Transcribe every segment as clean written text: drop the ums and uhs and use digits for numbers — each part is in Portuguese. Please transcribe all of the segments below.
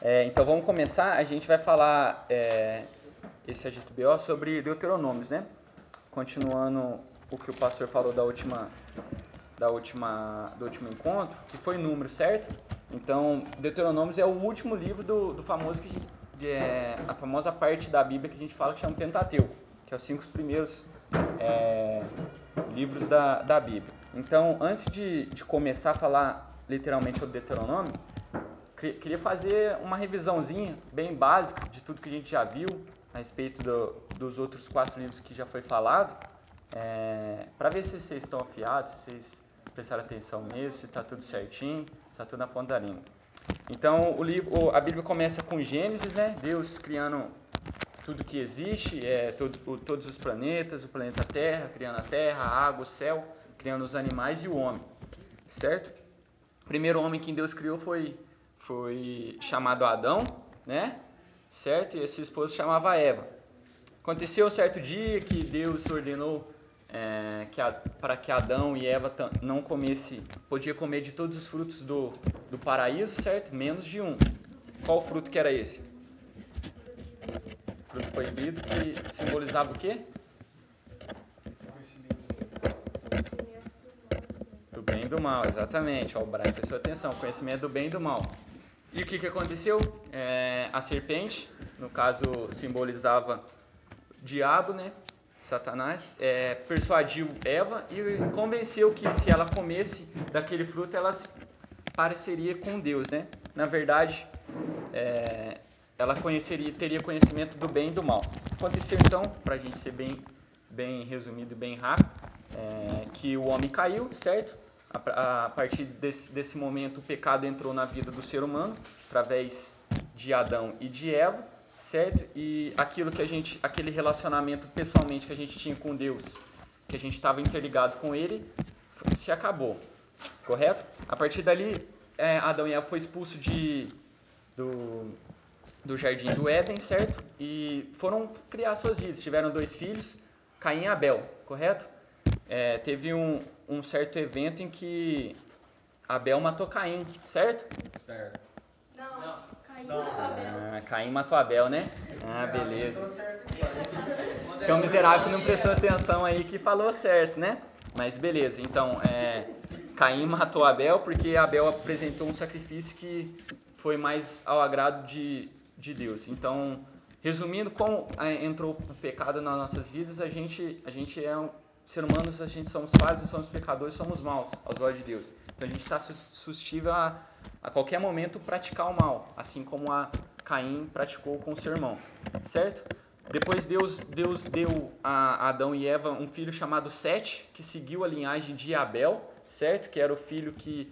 Então vamos começar, a gente vai falar esse Agito BO sobre Deuteronômios, né? Continuando o que o pastor falou do último encontro, que foi número, certo? Então, Deuteronômios é o último livro do famoso, a famosa parte da Bíblia que a gente fala que chama Pentateuco, que é os 5 primeiros livros da Bíblia. Então, antes de começar a falar literalmente sobre Deuteronômio, queria fazer uma revisãozinha bem básica de tudo que a gente já viu a respeito dos outros 4 livros que já foi falado, para ver se vocês estão afiados, se vocês prestaram atenção mesmo, se está tudo certinho, se está tudo na ponta da língua. Então, a Bíblia começa com Gênesis, né? Deus criando tudo que existe, todos os planetas, o planeta Terra, criando a Terra, a água, o céu, criando os animais e o homem, certo? O primeiro homem que Deus criou foi chamado Adão, né? Certo? E essa esposa chamava Eva. Aconteceu um certo dia que Deus ordenou para que Adão e Eva podia comer de todos os frutos do paraíso, certo? Menos de um. Qual fruto que era esse? Fruto proibido, que simbolizava o quê? Do bem e do mal, exatamente. O Brian prestou atenção, conhecimento do bem e do mal. E o que aconteceu? A serpente, no caso simbolizava diabo, né? Satanás, persuadiu Eva e convenceu que se ela comesse daquele fruto, ela se pareceria com Deus, né? Na verdade, ela teria conhecimento do bem e do mal. Aconteceu então, para a gente ser bem resumido e bem rápido, que o homem caiu, certo? A partir desse momento, o pecado entrou na vida do ser humano, através de Adão e de Eva, certo? E aquele relacionamento pessoalmente que a gente tinha com Deus, que a gente estava interligado com Ele, se acabou, correto? A partir dali, Adão e Eva foi expulso do jardim do Éden, certo? E foram criar suas vidas. Tiveram 2 filhos, Caim e Abel, correto? Teve um certo evento em que Abel matou Caim, certo? Certo. Não. Caim matou Abel. Caim matou Abel, né? Beleza. Então, miserável que não prestou atenção aí que falou certo, né? Mas beleza, então, Caim matou Abel porque Abel apresentou um sacrifício que foi mais ao agrado de Deus. Resumindo, como entrou o pecado nas nossas vidas, a gente ser humanos, a gente somos falhos, somos pecadores, somos maus aos olhos de Deus. Então a gente está suscetível a qualquer momento praticar o mal, assim como Caim praticou com o seu irmão, certo? Depois Deus deu a Adão e Eva um filho chamado Sete, que seguiu a linhagem de Abel, certo? Que era o filho que,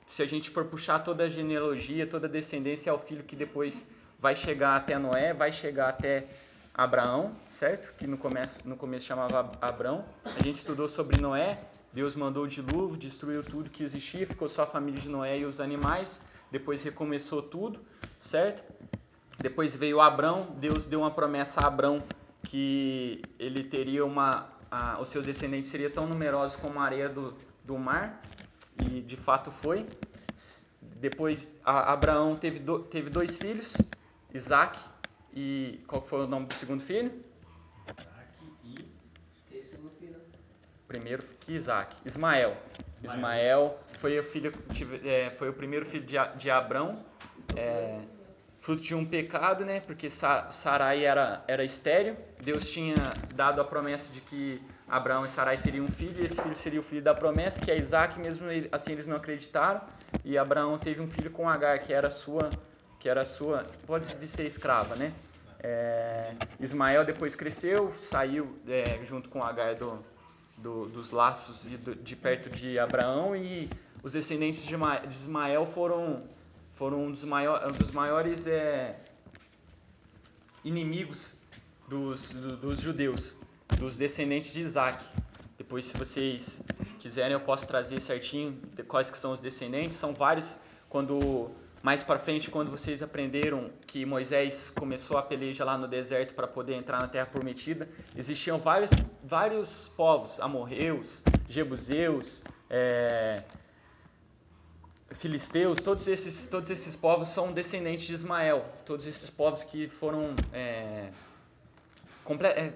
se a gente for puxar toda a genealogia, toda a descendência, é o filho que depois vai chegar até Noé, vai chegar até Abraão, certo? Que no começo chamava Abrão. A gente estudou sobre Noé. Deus mandou o dilúvio, destruiu tudo que existia, ficou só a família de Noé e os animais. Depois recomeçou tudo, certo? Depois veio Abrão. Deus deu uma promessa a Abrão que ele teria os seus descendentes seriam tão numerosos como a areia do mar. E de fato foi. Depois Abraão teve 2 filhos, Isaac e qual foi o nome do segundo filho? Isaac e... Primeiro que Isaac. Ismael foi o primeiro filho de Abrão, fruto de um pecado, né? Porque Sarai era estéril. Deus tinha dado a promessa de que Abraão e Sarai teriam um filho, e esse filho seria o filho da promessa, que é Isaac. Mesmo assim eles não acreditaram, e Abraão teve um filho com Agar, que era sua, pode ser escrava, né? Ismael depois cresceu, saiu junto com Agar dos laços de perto de Abraão, e os descendentes de Ismael foram um dos maiores inimigos dos judeus, dos descendentes de Isaac. Depois, se vocês quiserem, eu posso trazer certinho quais que são os descendentes. São vários. Mais para frente, quando vocês aprenderam que Moisés começou a peleja lá no deserto para poder entrar na Terra Prometida, existiam vários povos, amorreus, jebuseus, filisteus, todos esses povos são descendentes de Ismael. Todos esses povos que foram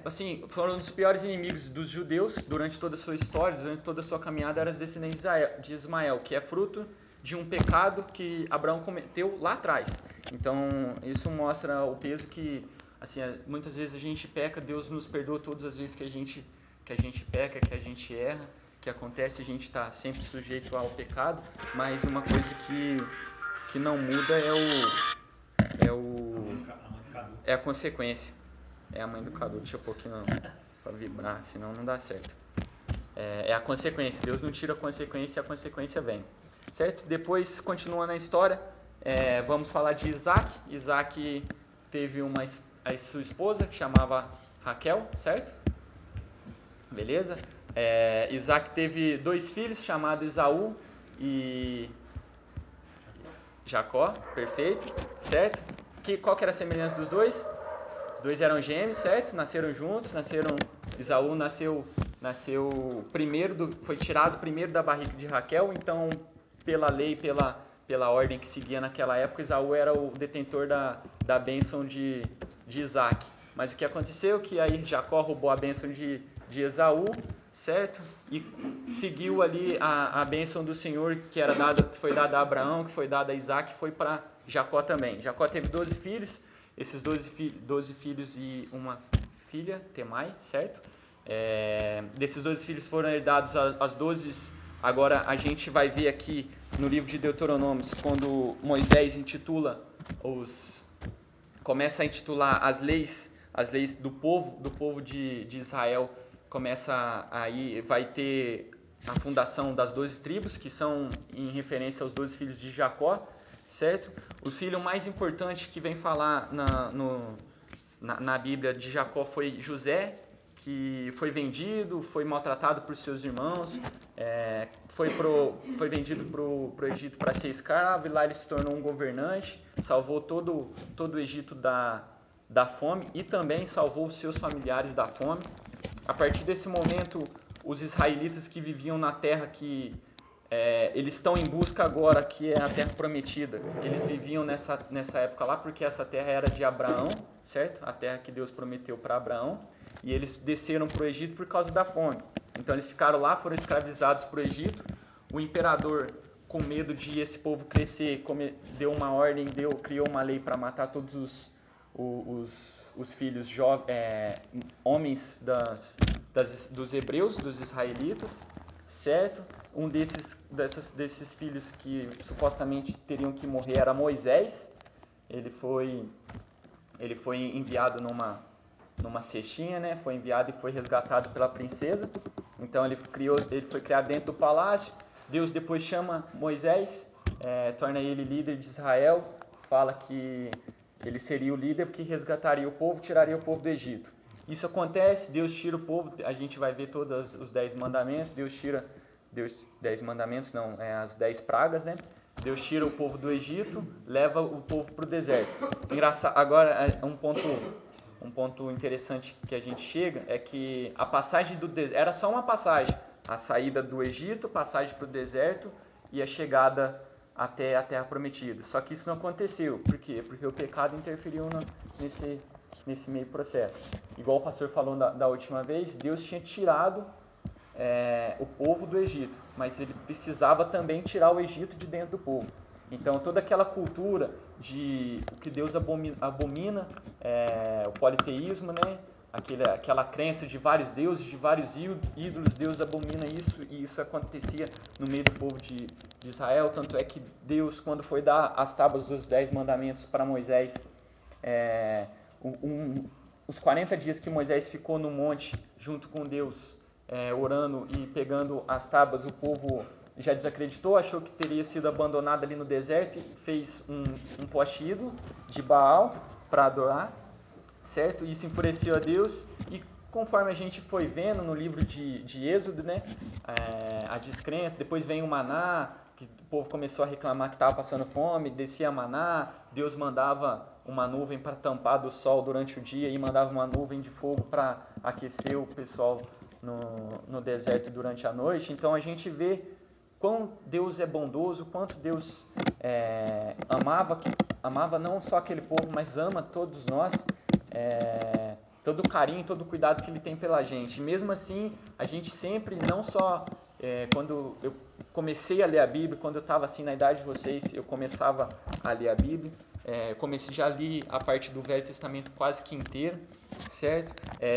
assim, foram os piores inimigos dos judeus durante toda a sua história, durante toda a sua caminhada, eram os descendentes de Ismael, que é fruto de um pecado que Abraão cometeu lá atrás. Então, isso mostra o peso que, assim, muitas vezes a gente peca, Deus nos perdoa todas as vezes que a gente peca, que a gente erra, que acontece, a gente está sempre sujeito ao pecado, mas uma coisa que não muda é a consequência. É a mãe do Cadu, deixa eu pôr aqui pra vibrar, senão não dá certo. É a consequência, Deus não tira a consequência e a consequência vem. Certo? Depois, continuando a história, vamos falar de Isaac. Isaac teve a sua esposa, que chamava Raquel, certo? Beleza? Isaac teve 2 filhos, chamados Esaú e Jacó, perfeito, certo? Qual que era a semelhança dos dois? Os dois eram gêmeos, certo? Nasceram juntos, Esaú nasceu primeiro, foi tirado primeiro da barriga de Raquel, então pela lei, pela ordem que seguia naquela época, Esaú era o detentor da bênção de Isaac. Mas o que aconteceu? Que aí Jacó roubou a bênção de Esaú, certo? E seguiu ali a bênção do Senhor que foi dada a Abraão, que foi dada a Isaac, foi para Jacó também. Jacó teve 12 filhos, esses 12 filhos e uma filha, Temai, certo? Desses 12 filhos foram herdados as 12. Agora a gente vai ver aqui no livro de Deuteronômios, quando Moisés começa a intitular as leis do povo de Israel, vai ter a fundação das 12 tribos, que são em referência aos 12 filhos de Jacó, certo? O filho mais importante que vem falar na Bíblia de Jacó foi José, que foi vendido, foi maltratado por seus irmãos, foi vendido para o Egito para ser escravo, e lá ele se tornou um governante, salvou todo o Egito da fome e também salvou os seus familiares da fome. A partir desse momento, os israelitas que viviam na terra eles estão em busca agora, que é a terra prometida. Eles viviam nessa época lá porque essa terra era de Abraão, certo? A terra que Deus prometeu para Abraão. E eles desceram para o Egito por causa da fome. Então eles ficaram lá, foram escravizados para o Egito. O imperador, com medo de esse povo crescer, deu uma ordem, criou uma lei para matar todos os filhos homens dos hebreus, dos israelitas, certo? Um desses filhos que supostamente teriam que morrer era Moisés. Ele foi enviado numa cestinha, né? Foi enviado e foi resgatado pela princesa. Então ele foi criado dentro do palácio. Deus depois chama Moisés, torna ele líder de Israel, fala que ele seria o líder porque resgataria o povo, tiraria o povo do Egito. Isso acontece, Deus tira o povo, a gente vai ver todos os 10 mandamentos, 10 mandamentos não, as 10 pragas, né? Deus tira o povo do Egito, leva o povo para o deserto. Agora, um ponto interessante que a gente chega é que a passagem do deserto era só uma passagem, a saída do Egito, passagem para o deserto e a chegada até a Terra Prometida. Só que isso não aconteceu. Por quê? Porque o pecado interferiu nesse meio processo. Igual o pastor falou da última vez, Deus tinha tirado o povo do Egito, mas ele precisava também tirar o Egito de dentro do povo. Então toda aquela cultura de o que Deus abomina, o politeísmo, né? Aquela crença de vários deuses, de vários ídolos, Deus abomina isso, e isso acontecia no meio do povo de Israel. Tanto é que Deus, quando foi dar as tábuas dos 10 mandamentos para Moisés, os 40 dias que Moisés ficou no monte junto com Deus, orando e pegando as tábuas, o povo já desacreditou, achou que teria sido abandonado ali no deserto, e fez um poste ídolo de Baal para adorar, certo? Isso enfureceu a Deus, e conforme a gente foi vendo no livro de Êxodo, né, a descrença, depois vem o maná, que o povo começou a reclamar que estava passando fome, descia maná, Deus mandava uma nuvem para tampar do sol durante o dia e mandava uma nuvem de fogo para aquecer o pessoal no deserto durante a noite. Então a gente vê quão Deus é bondoso, quanto Deus amava não só aquele povo, mas ama todos nós, todo o carinho, todo o cuidado que Ele tem pela gente. E mesmo assim, a gente sempre, não só quando eu comecei a ler a Bíblia, quando eu estava assim na idade de vocês, eu começava a ler a Bíblia, já li a parte do Velho Testamento quase que inteiro, certo?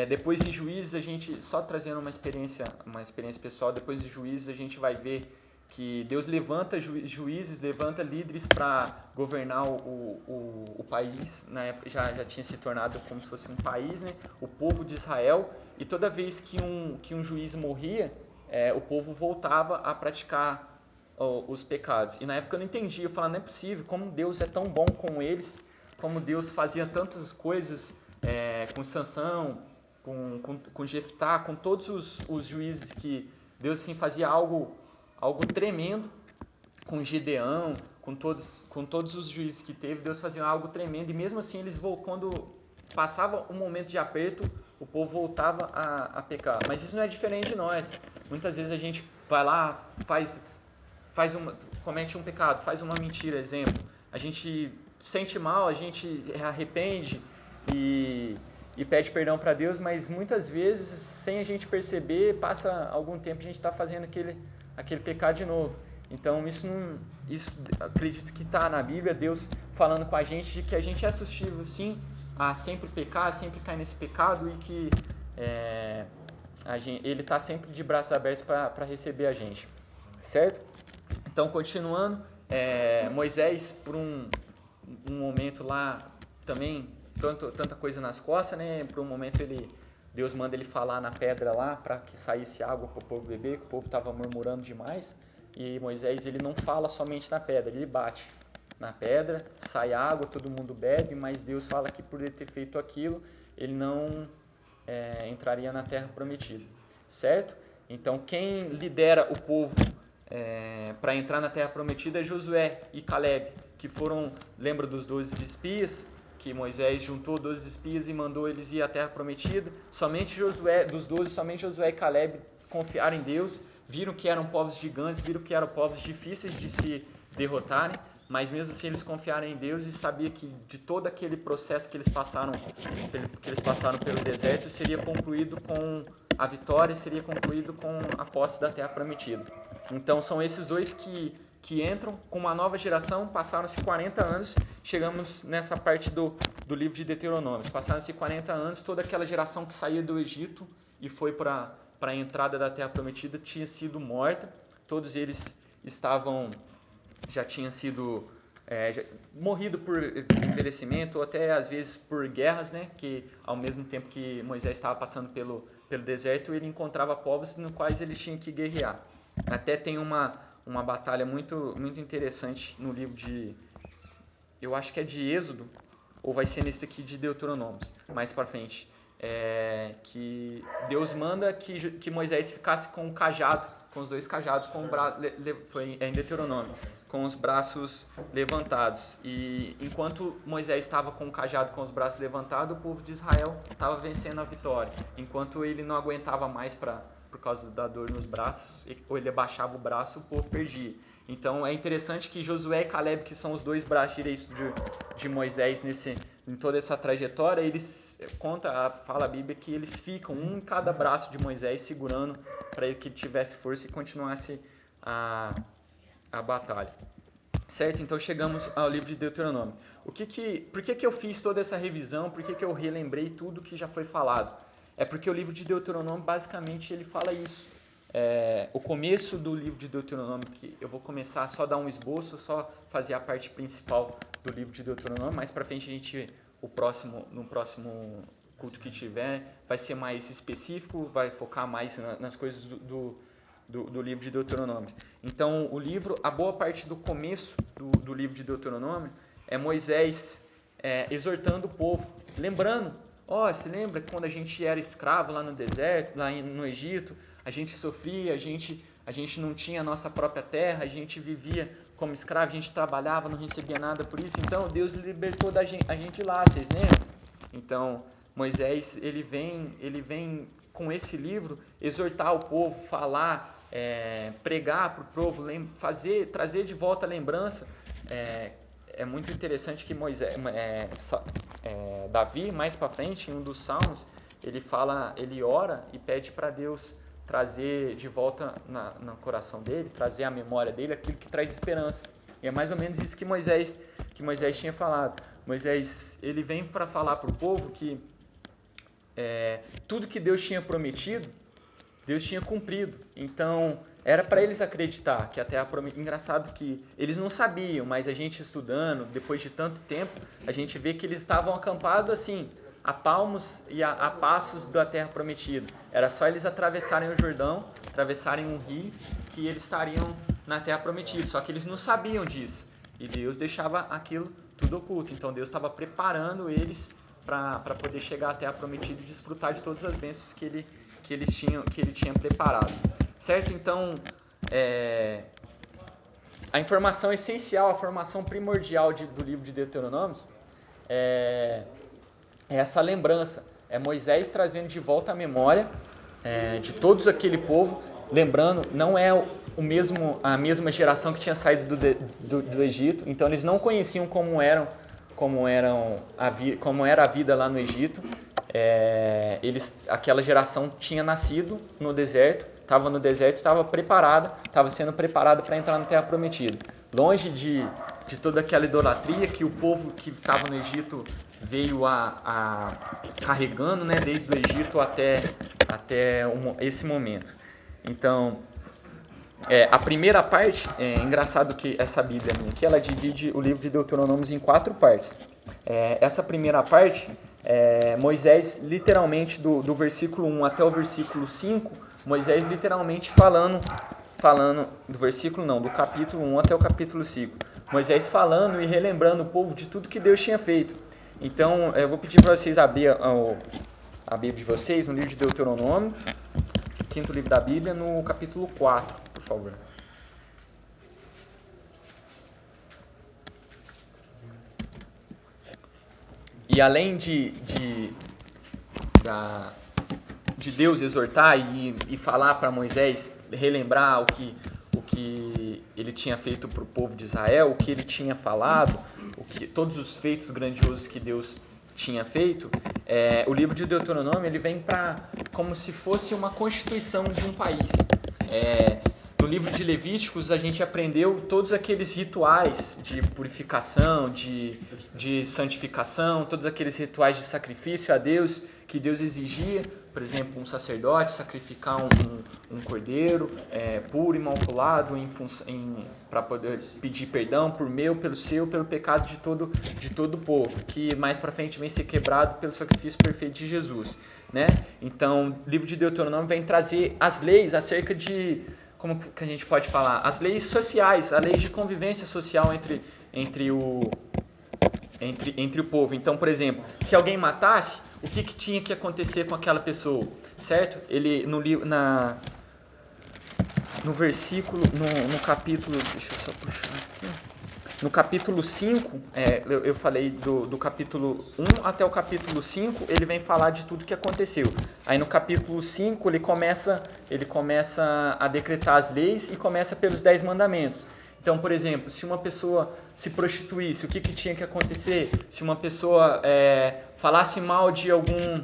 Depois de Juízes, a gente, só trazendo uma experiência pessoal, depois de Juízes a gente vai ver que Deus levanta juízes, levanta líderes para governar o país. Na época já tinha se tornado como se fosse um país, né? O povo de Israel, e toda vez que um juiz morria, o povo voltava a praticar os pecados. E na época eu não entendia, eu falava, não é possível, como Deus é tão bom com eles, como Deus fazia tantas coisas com Sansão, com Jeftá, com todos os juízes, que Deus assim, fazia algo tremendo, com Gideão, com todos os juízes que teve, Deus fazia algo tremendo, e mesmo assim quando passava um momento de aperto, o povo voltava a pecar. Mas isso não é diferente de nós. Muitas vezes a gente vai lá, comete um pecado, faz uma mentira, exemplo. A gente sente mal, a gente arrepende e pede perdão para Deus, mas muitas vezes, sem a gente perceber, passa algum tempo, a gente está fazendo aquele pecado de novo. Então isso acredito que está na Bíblia, Deus falando com a gente de que a gente é suscetível sim a sempre pecar, sempre cair nesse pecado, e que Ele está sempre de braços abertos para receber a gente, certo? Então, continuando, Moisés, por um momento lá, também, tanta coisa nas costas, né? Por um momento Deus manda ele falar na pedra lá, para que saísse água para o povo beber, que o povo estava murmurando demais. E Moisés, ele não fala somente na pedra, ele bate na pedra, sai água, todo mundo bebe, mas Deus fala que por ele ter feito aquilo, ele não entraria na terra prometida, certo? Então, quem lidera o povo para entrar na terra prometida é Josué e Caleb, que foram, lembra dos 12 espias, que Moisés juntou 12 espias e mandou eles ir à terra prometida. Dos 12, somente Josué e Caleb confiaram em Deus, viram que eram povos gigantes, viram que eram povos difíceis de se derrotarem, mas mesmo assim eles confiaram em Deus e sabiam que de todo aquele processo que eles passaram pelo deserto, seria concluído com a vitória, seria concluído com a posse da terra prometida. Então são esses dois que entram com uma nova geração. Passaram-se 40 anos, chegamos nessa parte do livro de Deuteronômio. Passaram-se 40 anos, toda aquela geração que saía do Egito e foi para a entrada da terra prometida tinha sido morta. Todos eles já tinham sido morrido por envelhecimento, ou até às vezes por guerras, né? Que ao mesmo tempo que Moisés estava passando pelo deserto, ele encontrava povos no quais ele tinha que guerrear. Até tem uma batalha muito, muito interessante no livro eu acho que é de Êxodo, ou vai ser nesse aqui de Deuteronômios, mais para frente, que Deus manda que Moisés ficasse com o cajado, com os dois cajados, foi em Deuteronômio, com os braços levantados. E enquanto Moisés estava com o cajado, com os braços levantados, o povo de Israel estava vencendo a vitória. Enquanto ele não aguentava mais por causa da dor nos braços, ou ele abaixava o braço, o povo perdia. Então é interessante que Josué e Caleb, que são os dois braços direitos de Moisés em toda essa trajetória, fala a Bíblia que eles ficam um em cada braço de Moisés, segurando para ele que ele tivesse força e continuasse a batalha. Certo? Então chegamos ao livro de Deuteronômio. Por que eu fiz toda essa revisão? Por que eu relembrei tudo que já foi falado? É porque o livro de Deuteronômio, basicamente, ele fala isso. O começo do livro de Deuteronômio, que eu vou começar só a dar um esboço, só fazer a parte principal do livro de Deuteronômio. Mais para frente, no próximo culto que tiver, vai ser mais específico, vai focar mais nas coisas do livro de Deuteronômio. Então, a boa parte do começo do livro de Deuteronômio é Moisés exortando o povo, lembrando, se lembra quando a gente era escravo lá no deserto, lá no Egito, a gente sofria, a gente não tinha a nossa própria terra, a gente vivia como escravo, a gente trabalhava, não recebia nada por isso. Então, Deus libertou a gente lá, vocês lembram? Então, Moisés, ele vem com esse livro exortar o povo, falar pregar para o povo, trazer de volta a lembrança. É muito interessante que Davi, mais para frente, em um dos salmos, ele ora e pede para Deus trazer de volta no coração dele, trazer à memória dele aquilo que traz esperança. E é mais ou menos isso que Moisés tinha falado. Moisés, ele vem para falar para o povo que tudo que Deus tinha prometido, Deus tinha cumprido. Então, era para eles acreditar que a terra prometida. Engraçado que eles não sabiam, mas a gente estudando, depois de tanto tempo, a gente vê que eles estavam acampados assim, a palmos e a passos da terra prometida. Era só eles atravessarem o Jordão, atravessarem um rio, que eles estariam na terra prometida. Só que eles não sabiam disso. E Deus deixava aquilo tudo oculto. Então Deus estava preparando eles para poder chegar à terra prometida e desfrutar de todas as bênçãos que ele tinha preparado. Certo? Então, a informação essencial, a formação primordial do livro de Deuteronômio é essa lembrança. É Moisés trazendo de volta a memória de todos aquele povo. Lembrando, não é a mesma geração que tinha saído do Egito. Então, eles não conheciam como era a vida lá no Egito. Aquela geração tinha nascido no deserto, estava no deserto, estava sendo preparada para entrar na Terra Prometida. Longe de toda aquela idolatria que o povo que estava no Egito veio carregando, né, desde o Egito até esse momento. Então, a primeira parte, engraçado que essa Bíblia minha aqui, ela divide o livro de Deuteronômio em 4 partes. Essa primeira parte, Moisés literalmente do versículo 1 até o versículo 5, Moisés literalmente falando do capítulo 1 até o capítulo 5, Moisés falando e relembrando o povo de tudo que Deus tinha feito. Então, eu vou pedir para vocês abrir a Bíblia de vocês no livro de Deuteronômio, quinto livro da Bíblia, no capítulo 4, por favor. E além de Deus exortar e falar para Moisés, relembrar o que ele tinha feito para o povo de Israel, o que ele tinha falado, todos os feitos grandiosos que Deus tinha feito, o livro de Deuteronômio ele vem como se fosse uma constituição de um país. No livro de Levíticos a gente aprendeu todos aqueles rituais de purificação, de santificação, todos aqueles rituais de sacrifício a Deus que Deus exigia. Por exemplo, um sacerdote sacrificar um cordeiro puro, imaculado, para poder pedir perdão por pelo seu, pelo pecado de todo o povo, que mais para frente vem ser quebrado pelo sacrifício perfeito de Jesus, né? Então, o livro de Deuteronômio vem trazer as leis acerca de, como que a gente pode falar, as leis sociais, a lei de convivência social entre o povo. Então, por exemplo, se alguém matasse, o que tinha que acontecer com aquela pessoa, certo? Ele no versículo, no capítulo, deixa eu só puxar aqui, no capítulo 5, eu falei do capítulo 1 até o capítulo 5, ele vem falar de tudo que aconteceu. Aí no capítulo 5 ele começa a decretar as leis e começa pelos 10 mandamentos. Então, por exemplo, se uma pessoa se prostituísse, o que tinha que acontecer? Se uma pessoa falasse mal de algum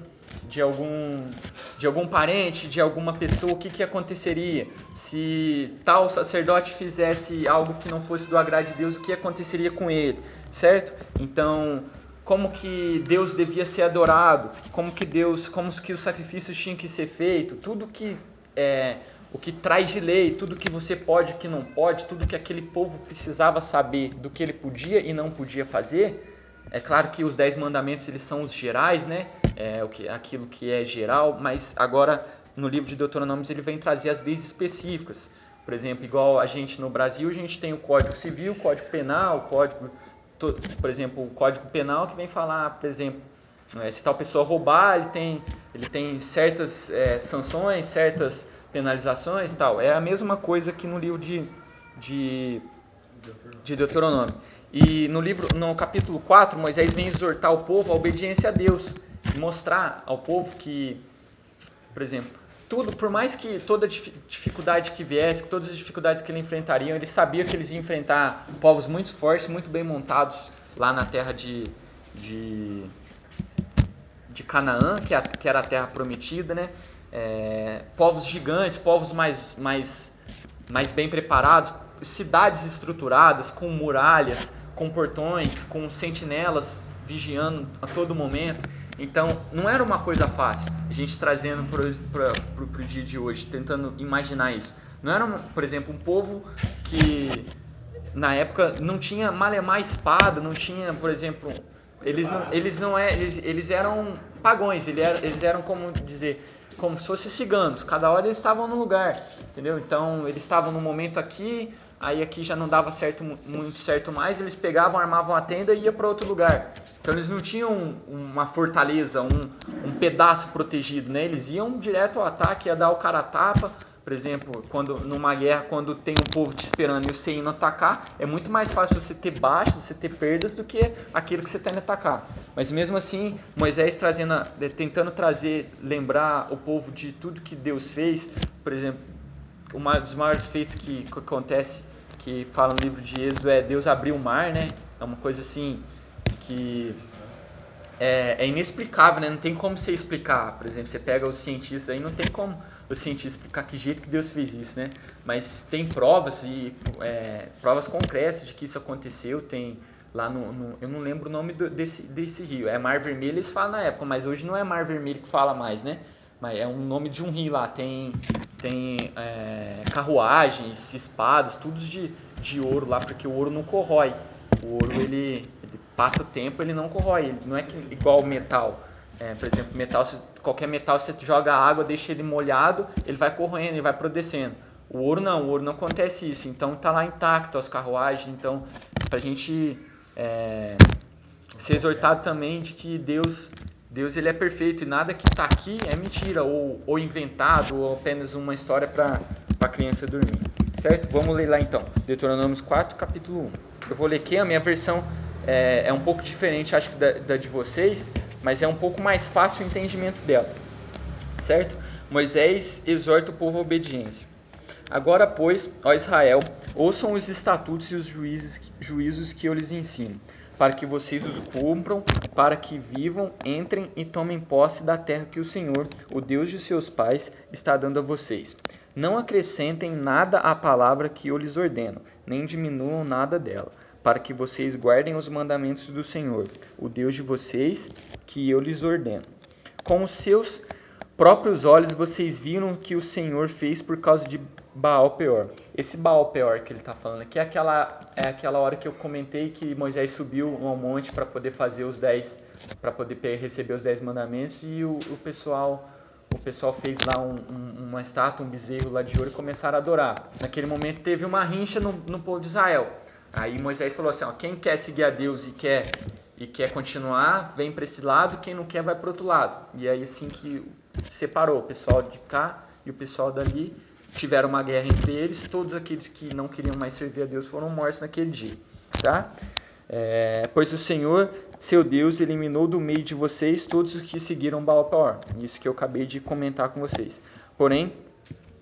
parente, de alguma pessoa, o que aconteceria? Se tal sacerdote fizesse algo que não fosse do agrado de Deus, o que aconteceria com ele? Certo? Então, como que Deus devia ser adorado? Como que os sacrifícios tinham que ser feitos? Tudo que o que traz de lei, tudo que você pode, o que não pode, tudo que aquele povo precisava saber do que ele podia e não podia fazer. É claro que os 10 mandamentos eles são os gerais, né? Aquilo que é geral, mas agora no livro de Deuteronômio ele vem trazer as leis específicas. Por exemplo, igual a gente no Brasil, a gente tem o Código Civil, o Código Penal, por exemplo, o Código Penal que vem falar, por exemplo, se tal pessoa roubar, ele tem certas sanções, certas penalizações e tal. É a mesma coisa que no livro de Deuteronômio. E no capítulo 4, Moisés vem exortar o povo à obediência a Deus, mostrar ao povo que, por exemplo, tudo, por mais que toda dificuldade que viesse, todas as dificuldades que eles enfrentariam, eles sabiam que eles iam enfrentar povos muito fortes, muito bem montados lá na terra de Canaã, que era a terra prometida, né? Povos gigantes, povos mais bem preparados, cidades estruturadas, com muralhas, com portões, com sentinelas vigiando a todo momento. Então, não era uma coisa fácil, a gente trazendo para o dia de hoje, tentando imaginar isso. Não era, por exemplo, um povo que na época não tinha malemar espada, não tinha, por exemplo, eles eram pagões, eles eram como dizer, como se fossem ciganos, cada hora eles estavam num lugar, entendeu? Então eles estavam num momento aqui, aí aqui já não dava muito certo mais, eles pegavam, armavam a tenda e iam para outro lugar. Então eles não tinham uma fortaleza, um pedaço protegido, né? Eles iam direto ao ataque, ia dar o cara a tapa. Por exemplo, numa guerra, quando tem um povo te esperando e você indo atacar, é muito mais fácil você ter baixas, você ter perdas do que aquilo que você está indo atacar. Mas mesmo assim, Moisés tentando lembrar o povo de tudo que Deus fez. Por exemplo, um dos maiores feitos que acontece, que fala no livro de Êxodo, é Deus abrir o mar, né? É uma coisa assim que é inexplicável, né? Não tem como você explicar. Por exemplo, você pega os cientistas aí, não tem como os cientistas explicar que jeito que Deus fez isso, né? Mas tem provas provas concretas de que isso aconteceu. Tem lá eu não lembro o nome desse rio. É Mar Vermelho, eles falam na época, mas hoje não é Mar Vermelho que fala mais, né? Mas é um nome de um rio lá. Tem carruagens, espadas, tudo de ouro lá, porque o ouro não corrói. O ouro ele passa o tempo, ele não corrói, ele não é igual o metal. Por exemplo, qualquer metal você joga água, deixa ele molhado, ele vai corroendo, ele vai apodrecendo. O ouro não acontece isso, então está lá intacto as carruagens. Então, para a gente ser exortado também de que Deus ele é perfeito e nada que está aqui é mentira, ou inventado, ou apenas uma história para a criança dormir. Certo? Vamos ler lá então, Deuteronômio 4, capítulo 1. Eu vou ler aqui, a minha versão é um pouco diferente, acho que da de vocês, mas é um pouco mais fácil o entendimento dela. Certo? Moisés exorta o povo à obediência. Agora, pois, ó Israel, ouçam os estatutos e os juízos que eu lhes ensino, para que vocês os cumpram, para que vivam, entrem e tomem posse da terra que o Senhor, o Deus de seus pais, está dando a vocês. Não acrescentem nada à palavra que eu lhes ordeno, nem diminuam nada dela, para que vocês guardem os mandamentos do Senhor, o Deus de vocês, que eu lhes ordeno. Com os seus próprios olhos vocês viram o que o Senhor fez por causa de Baal Peor. Esse Baal Peor que ele está falando aqui é aquela hora que eu comentei que Moisés subiu ao monte para poder fazer para poder receber os 10 mandamentos, e o pessoal fez lá uma estátua, um bezerro lá de ouro, e começaram a adorar. Naquele momento teve uma rincha no povo de Israel. Aí Moisés falou assim, quem quer seguir a Deus e quer continuar, vem para esse lado, quem não quer vai para o outro lado. E aí assim que separou o pessoal de cá e o pessoal dali, tiveram uma guerra entre eles, todos aqueles que não queriam mais servir a Deus foram mortos naquele dia. Tá? Pois o Senhor, seu Deus, eliminou do meio de vocês todos os que seguiram Baal-Peor. Isso que eu acabei de comentar com vocês. Porém,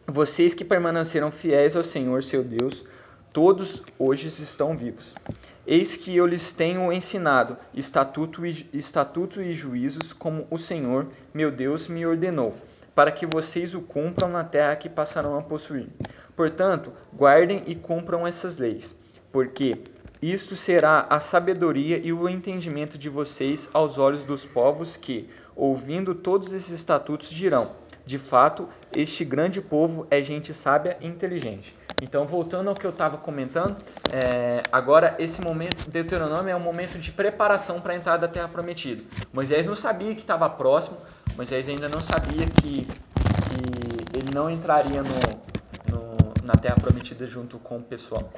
vocês que permaneceram fiéis ao Senhor, seu Deus, todos hoje estão vivos. Eis que eu lhes tenho ensinado estatutos e juízos, como o Senhor, meu Deus, me ordenou, para que vocês o cumpram na terra que passarão a possuir. Portanto, guardem e cumpram essas leis, porque isto será a sabedoria e o entendimento de vocês aos olhos dos povos que, ouvindo todos esses estatutos, dirão: de fato, este grande povo é gente sábia e inteligente. Então, voltando ao que eu estava comentando, agora esse momento, Deuteronômio é um momento de preparação para a entrada da Terra Prometida. Moisés não sabia que estava próximo, Moisés ainda não sabia que ele não entraria na Terra Prometida junto com o pessoal,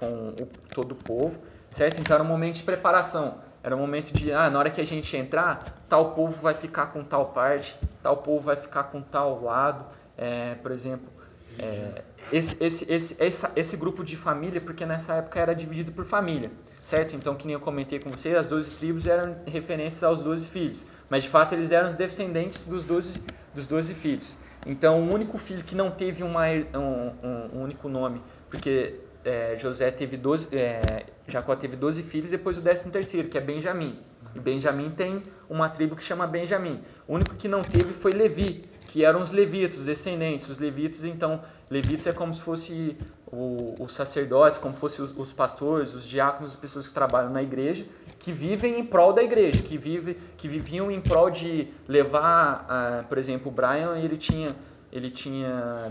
todo o povo, certo? Então era um momento de preparação, era um momento de, na hora que a gente entrar, tal povo vai ficar com tal parte, tal povo vai ficar com tal lado, por exemplo, esse grupo de família, porque nessa época era dividido por família, certo? Então, que nem eu comentei com você, as 12 tribos eram referências aos 12 filhos, mas de fato eles eram descendentes dos 12 filhos. Então, o único filho que não teve um único nome, porque Jacó teve 12 filhos, depois o 13º, que é Benjamim. E Benjamim tem uma tribo que chama Benjamim. O único que não teve foi Levi, que eram os levitas, os descendentes. Os levitas, então, levitas é como se fosse os sacerdotes, como se fossem os pastores, os diáconos, as pessoas que trabalham na igreja, que vivem em prol da igreja, que viviam em prol de levar, por exemplo, o Brian, ele tinha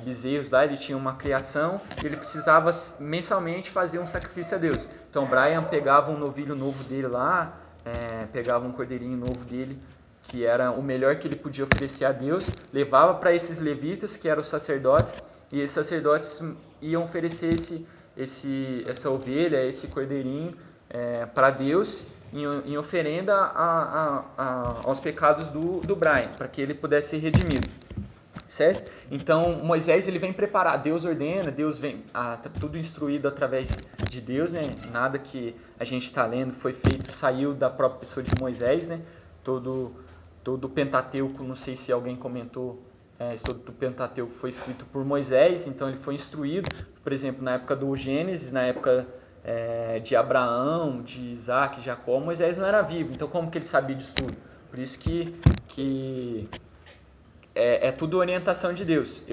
bezerros lá, ele tinha uma criação, ele precisava mensalmente fazer um sacrifício a Deus. Então, o Brian pegava um novilho novo dele lá, pegava um cordeirinho novo dele, que era o melhor que ele podia oferecer a Deus, levava para esses levitas, que eram os sacerdotes, e esses sacerdotes iam oferecer essa ovelha, esse cordeirinho para Deus, em oferenda aos pecados do Brian, para que ele pudesse ser redimido. Certo? Então, Moisés ele vem preparar, Deus ordena, Deus vem, tudo instruído através de Deus, né? Nada que a gente está lendo foi feito, saiu da própria pessoa de Moisés, né? Todo o Pentateuco, não sei se alguém comentou, todo o Pentateuco foi escrito por Moisés, então ele foi instruído, por exemplo, na época do Gênesis, na época de Abraão, de Isaac, Jacó, Moisés não era vivo, então como que ele sabia disso tudo? Por isso que é tudo orientação de Deus.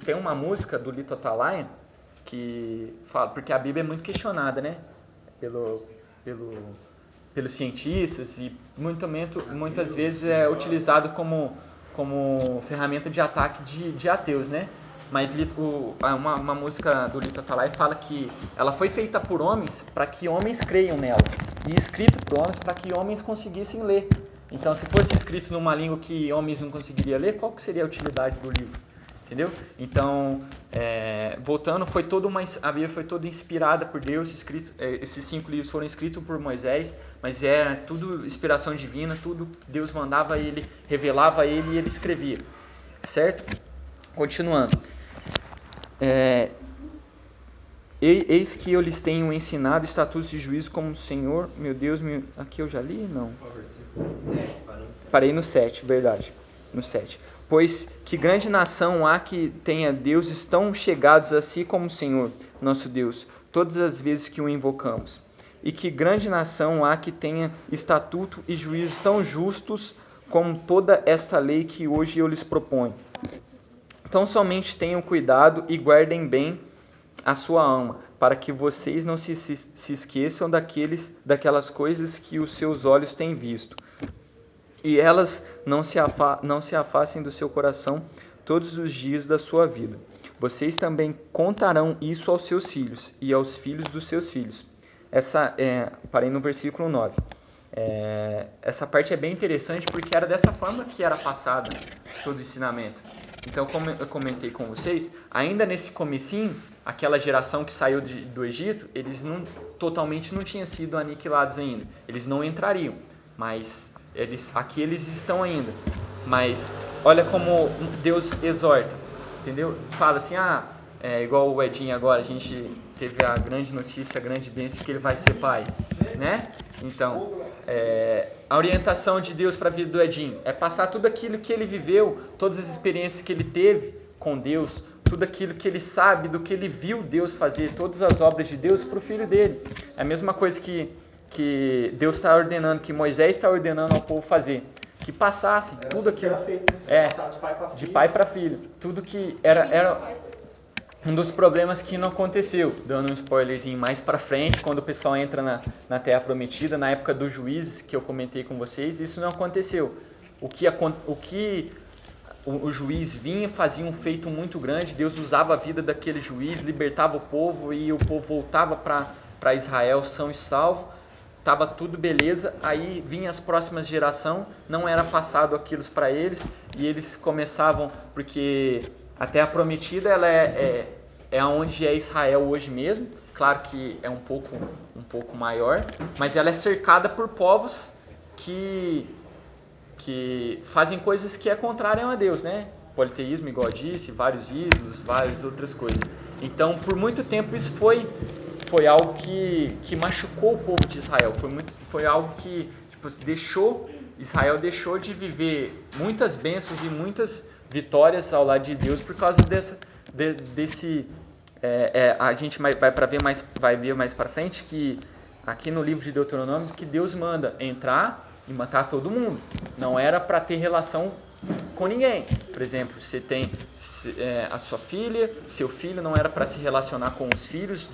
Tem uma música do Lito Atalaia que fala, porque a Bíblia é muito questionada, né? Pelos cientistas e muitas vezes é utilizado como ferramenta de ataque de ateus, né? Mas uma música do Lito Atalaia fala que ela foi feita por homens para que homens creiam nela, e escrita por homens para que homens conseguissem ler. Então, se fosse escrito numa língua que homens não conseguiriam ler, qual que seria a utilidade do livro? Entendeu? Então, voltando, a Bíblia foi toda inspirada por Deus, esses 5 livros foram escritos por Moisés, mas é tudo inspiração divina, tudo Deus mandava ele, revelava a ele e ele escrevia. Certo? Continuando. Eis que eu lhes tenho ensinado estatutos de juízo como o Senhor, meu Deus, aqui eu já li? Não. Parei no 7, verdade. No 7. Pois que grande nação há que tenha deuses tão chegados a si como o Senhor, nosso Deus, todas as vezes que o invocamos. E que grande nação há que tenha estatuto e juízos tão justos como toda esta lei que hoje eu lhes proponho. Então somente tenham cuidado e guardem bem a sua alma, para que vocês não se esqueçam daquelas coisas que os seus olhos têm visto, e elas não se afastem do seu coração todos os dias da sua vida. Vocês também contarão isso aos seus filhos e aos filhos dos seus filhos. Parei no versículo 9. Essa parte é bem interessante porque era dessa forma que era passado todo o ensinamento. Então, como eu comentei com vocês, ainda nesse comecinho, aquela geração que saiu do Egito, eles totalmente não tinham sido aniquilados ainda. Eles não entrariam, mas aqui eles estão ainda. Mas olha como Deus exorta, entendeu? Fala assim, igual o Edinho agora, a gente teve a grande notícia, a grande bênção que ele vai ser pai, né? Então, a orientação de Deus para a vida do Edinho é passar tudo aquilo que ele viveu, todas as experiências que ele teve com Deus, tudo aquilo que ele sabe, do que ele viu Deus fazer, todas as obras de Deus para o filho dele. É a mesma coisa que Deus está ordenando, que Moisés está ordenando ao povo fazer, que passasse tudo aquilo de pai para filho, tudo que era um dos problemas que não aconteceu, dando um spoilerzinho mais para frente, quando o pessoal entra na Terra Prometida, na época dos juízes que eu comentei com vocês, isso não aconteceu. O juiz vinha, fazia um feito muito grande, Deus usava a vida daquele juiz, libertava o povo e o povo voltava para Israel são e salvo, estava tudo beleza, aí vinha as próximas gerações, não era passado aquilo para eles, e eles começavam, porque a Terra Prometida ela é onde é Israel hoje mesmo, claro que é um pouco maior, mas ela é cercada por povos que fazem coisas que é contrária a Deus, né? Politeísmo, igual eu disse, vários ídolos, várias outras coisas. Então, por muito tempo isso foi algo que machucou o povo de Israel. Foi algo que Israel deixou de viver muitas bênçãos e vitórias ao lado de Deus por causa desse a gente vai ver mais para frente que aqui no livro de Deuteronômio que Deus manda entrar e matar todo mundo. Não era para ter relação com ninguém. Por exemplo, você tem a sua filha, seu filho, não era para se relacionar com os filhos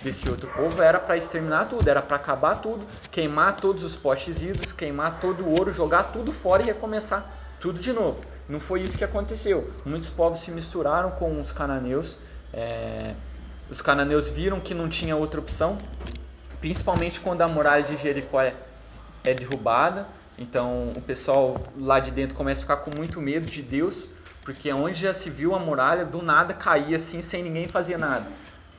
desse outro povo, era para exterminar tudo, era para acabar tudo, queimar todos os postes ídolos, queimar todo o ouro, jogar tudo fora e recomeçar tudo de novo. Não foi isso que aconteceu. Muitos povos se misturaram com os cananeus. Os cananeus viram que não tinha outra opção, principalmente quando a muralha de Jericó é derrubada. Então o pessoal lá de dentro começa a ficar com muito medo de Deus, porque onde já se viu a muralha, do nada caía assim, sem ninguém fazer nada.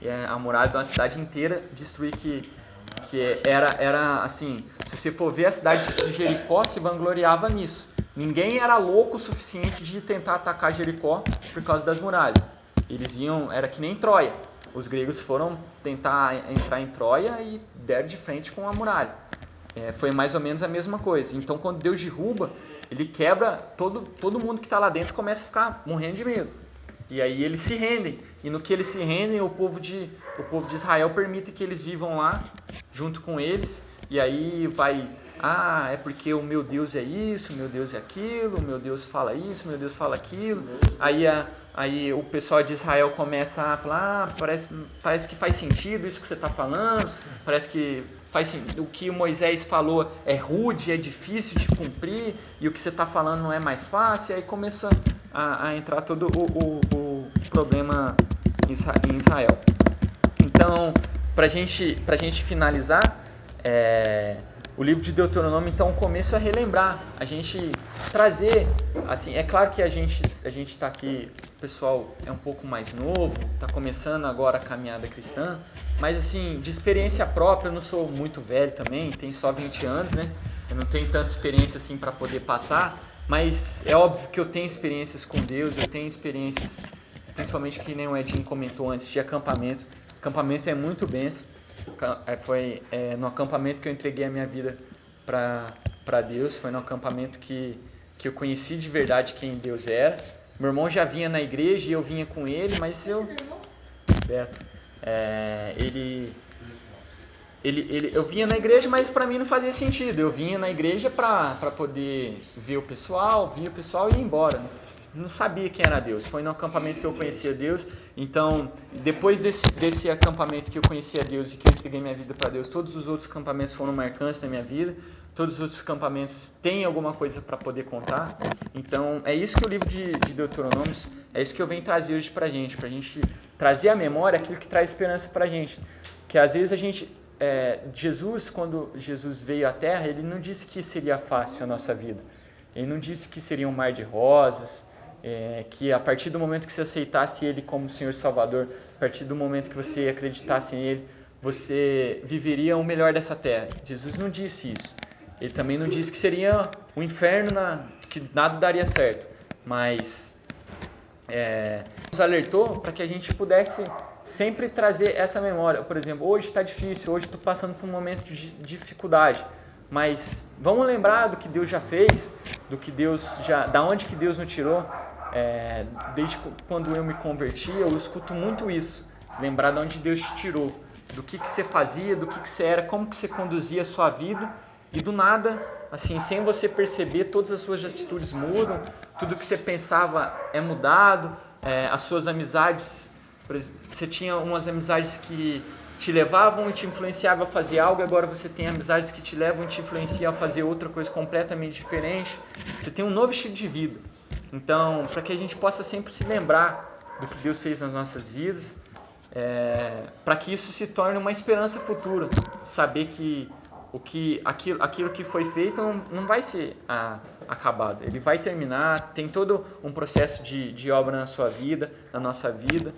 E a muralha de uma cidade inteira destruir que era assim, se você for ver a cidade de Jericó, se vangloriava nisso. Ninguém era louco o suficiente de tentar atacar Jericó por causa das muralhas. Eles era que nem Troia. Os gregos foram tentar entrar em Troia e deram de frente com a muralha. Foi mais ou menos a mesma coisa. Então, quando Deus derruba, ele quebra, todo mundo que está lá dentro começa a ficar morrendo de medo. E aí eles se rendem. E no que eles se rendem, o povo de Israel permite que eles vivam lá, junto com eles. E aí vai, é porque o meu Deus é isso, o meu Deus é aquilo, o meu Deus fala isso, o meu Deus fala aquilo. Aí o pessoal de Israel começa a falar, parece que faz sentido isso que você está falando, parece que o que o Moisés falou é rude, é difícil de cumprir, e o que você está falando não é mais fácil. Aí começa a entrar todo o problema em Israel. Então, para a gente finalizar, o livro de Deuteronômio, então, o começo é relembrar, a gente trazer, assim, é claro que a gente está aqui, o pessoal é um pouco mais novo, está começando agora a caminhada cristã, mas assim, de experiência própria, eu não sou muito velho também, tenho só 20 anos, né? Eu não tenho tanta experiência assim para poder passar, mas é óbvio que eu tenho experiências com Deus, eu tenho experiências, principalmente que nem o Edinho comentou antes, de acampamento. Acampamento é muito benção. Foi no acampamento que eu entreguei a minha vida para Deus, foi no acampamento que eu conheci de verdade quem Deus era. Meu irmão já vinha na igreja e eu vinha com ele, mas Beto, eu vinha na igreja, mas para mim não fazia sentido. Eu vinha na igreja para poder ver o pessoal, via o pessoal e ia embora. Não sabia quem era Deus. Foi no acampamento que eu conhecia Deus. Então, depois desse acampamento que eu conhecia Deus e que eu entreguei minha vida para Deus, todos os outros acampamentos foram marcantes na minha vida. Todos os outros acampamentos têm alguma coisa para poder contar. Então, é isso que o livro de Deuteronômio, é isso que eu venho trazer hoje para a gente trazer à memória aquilo que traz esperança para a gente. Que às vezes a gente... Jesus, quando Jesus veio à Terra, ele não disse que seria fácil a nossa vida. Ele não disse que seria um mar de rosas, que a partir do momento que você aceitasse Ele como Senhor Salvador, a partir do momento que você acreditasse em Ele, você viveria o melhor dessa terra. Jesus não disse isso. Ele também não disse que seria um inferno, que nada daria certo. Mas nos alertou para que a gente pudesse sempre trazer essa memória. Por exemplo, hoje está difícil, hoje estou passando por um momento de dificuldade. Mas vamos lembrar do que Deus já fez, da onde que Deus nos tirou. Desde quando eu me converti, eu escuto muito isso. Lembrar de onde Deus te tirou, do que você fazia, do que você era, como que você conduzia a sua vida. E do nada, assim, sem você perceber, todas as suas atitudes mudam, tudo que você pensava é mudado, as suas amizades, você tinha umas amizades que te levavam e te influenciavam a fazer algo, agora você tem amizades que te levam e te influenciam a fazer outra coisa completamente diferente. Você tem um novo estilo de vida. Então, para que a gente possa sempre se lembrar do que Deus fez nas nossas vidas, para que isso se torne uma esperança futura, saber que aquilo que foi feito não vai ser acabado, ele vai terminar, tem todo um processo de obra na sua vida, na nossa vida.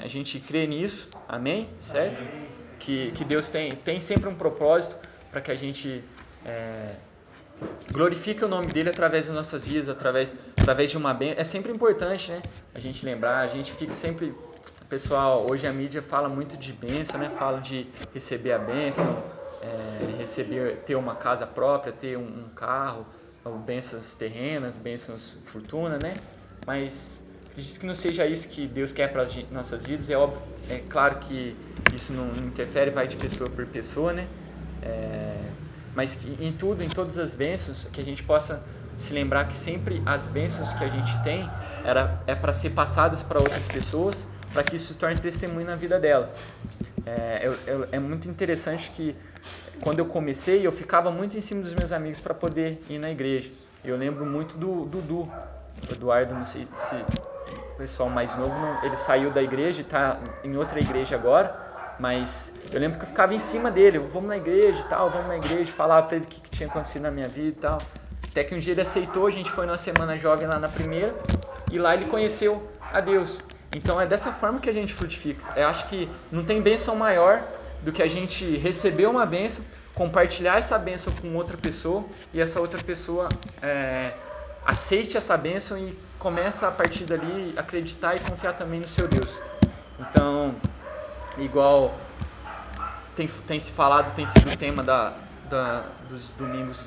A gente crê nisso, amém? Certo? Que Deus tem sempre um propósito para que a gente glorifique o nome dele através das nossas vidas, através de uma bênção. É sempre importante, né? A gente lembrar, a gente fica sempre... Pessoal, hoje a mídia fala muito de bênção, né? Fala de receber a bênção, ter uma casa própria, ter um carro, bênçãos terrenas, bênçãos fortuna, né? mas acredito que não seja isso que Deus quer para as nossas vidas. É óbvio, é claro que isso não interfere, vai de pessoa por pessoa, né? Mas que em tudo, em todas as bênçãos, que a gente possa se lembrar que sempre as bênçãos que a gente tem é para ser passadas para outras pessoas, para que isso se torne testemunho na vida delas. É muito interessante que quando eu comecei, eu ficava muito em cima dos meus amigos para poder ir na igreja. Eu lembro muito do Dudu, o Eduardo, não sei se o pessoal mais novo, ele saiu da igreja e está em outra igreja agora, mas eu lembro que eu ficava em cima dele, vamos na igreja e tal, vamos na igreja, falava para ele o que tinha acontecido na minha vida e tal. Até que um dia ele aceitou, a gente foi numa semana jovem lá na primeira, e lá ele conheceu a Deus. Então é dessa forma que a gente frutifica. Eu acho que não tem bênção maior do que a gente receber uma bênção, compartilhar essa bênção com outra pessoa, e essa outra pessoa aceite essa bênção e começa a partir dali acreditar e confiar também no seu Deus. Então, igual tem se falado, tem sido o tema dos domingos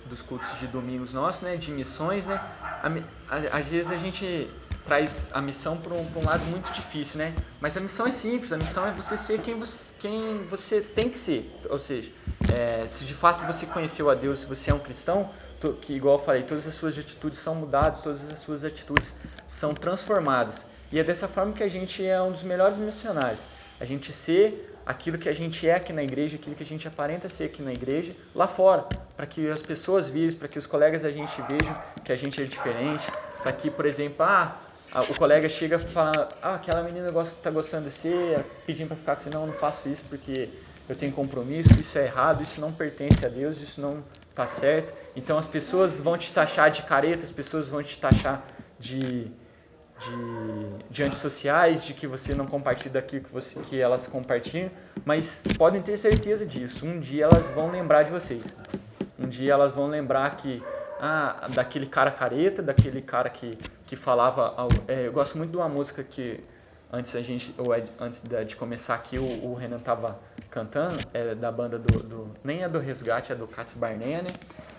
dos cultos de domingos nossos, né, de missões, né? Às vezes a gente traz a missão para um lado muito difícil, né? Mas a missão é simples, a missão é você ser quem você tem que ser. Ou seja, se de fato você conheceu a Deus, se você é um cristão, que igual eu falei, todas as suas atitudes são mudadas, todas as suas atitudes são transformadas. E é dessa forma que a gente é um dos melhores missionários. A gente ser aquilo que a gente é aqui na igreja, aquilo que a gente aparenta ser aqui na igreja, lá fora, para que as pessoas vejam, para que os colegas da gente vejam que a gente é diferente, para que, por exemplo, o colega chega e fala, aquela menina está gostando de você, pedindo para ficar com você, não faço isso porque eu tenho compromisso, isso é errado, isso não pertence a Deus, isso não está certo. Então as pessoas vão te taxar de careta, as pessoas vão te taxar de antissociais, de que você não compartilha daquilo que elas compartilham, mas podem ter certeza disso, um dia elas vão lembrar de vocês. Um dia elas vão lembrar que daquele cara careta, daquele cara que falava... eu gosto muito de uma música que antes de começar aqui o Renan estava cantando, da banda nem é do Resgate, é do Cats Barnea, né?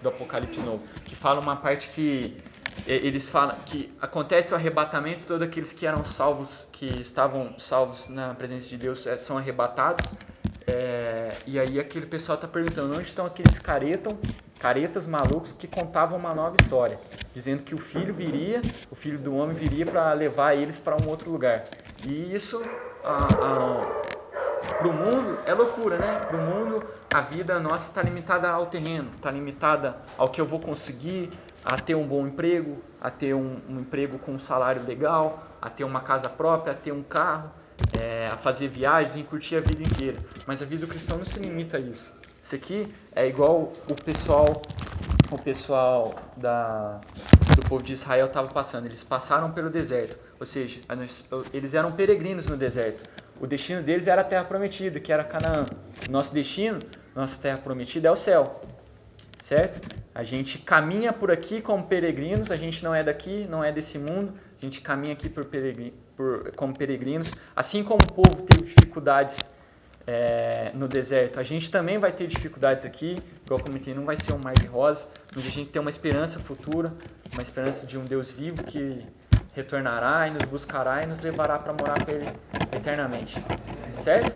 Do Apocalipse Novo, que fala uma parte que eles falam que acontece o arrebatamento, todos aqueles que eram salvos, que estavam salvos na presença de Deus, são arrebatados. E aí aquele pessoal está perguntando onde estão aqueles caretas malucos que contavam uma nova história, dizendo que o filho do homem viria para levar eles para um outro lugar. E isso para o mundo é loucura, né? Para o mundo a vida nossa está limitada ao terreno, está limitada ao que eu vou conseguir, a ter um bom emprego, a ter um emprego com um salário legal, a ter uma casa própria, a ter um carro, a fazer viagens e curtir a vida inteira. Mas a vida do cristão não se limita a isso. Isso aqui é igual o pessoal do povo de Israel estava passando. Eles passaram pelo deserto, ou seja, eles eram peregrinos no deserto. O destino deles era a terra prometida, que era Canaã. Nosso destino, nossa terra prometida é o céu, certo? A gente caminha por aqui como peregrinos, a gente não é daqui, não é desse mundo, a gente caminha aqui como peregrinos. Assim como o povo teve dificuldades no deserto, a gente também vai ter dificuldades aqui, igual eu comentei, não vai ser um mar de rosas, mas a gente tem uma esperança futura, uma esperança de um Deus vivo que retornará e nos buscará e nos levará para morar com Ele eternamente, certo?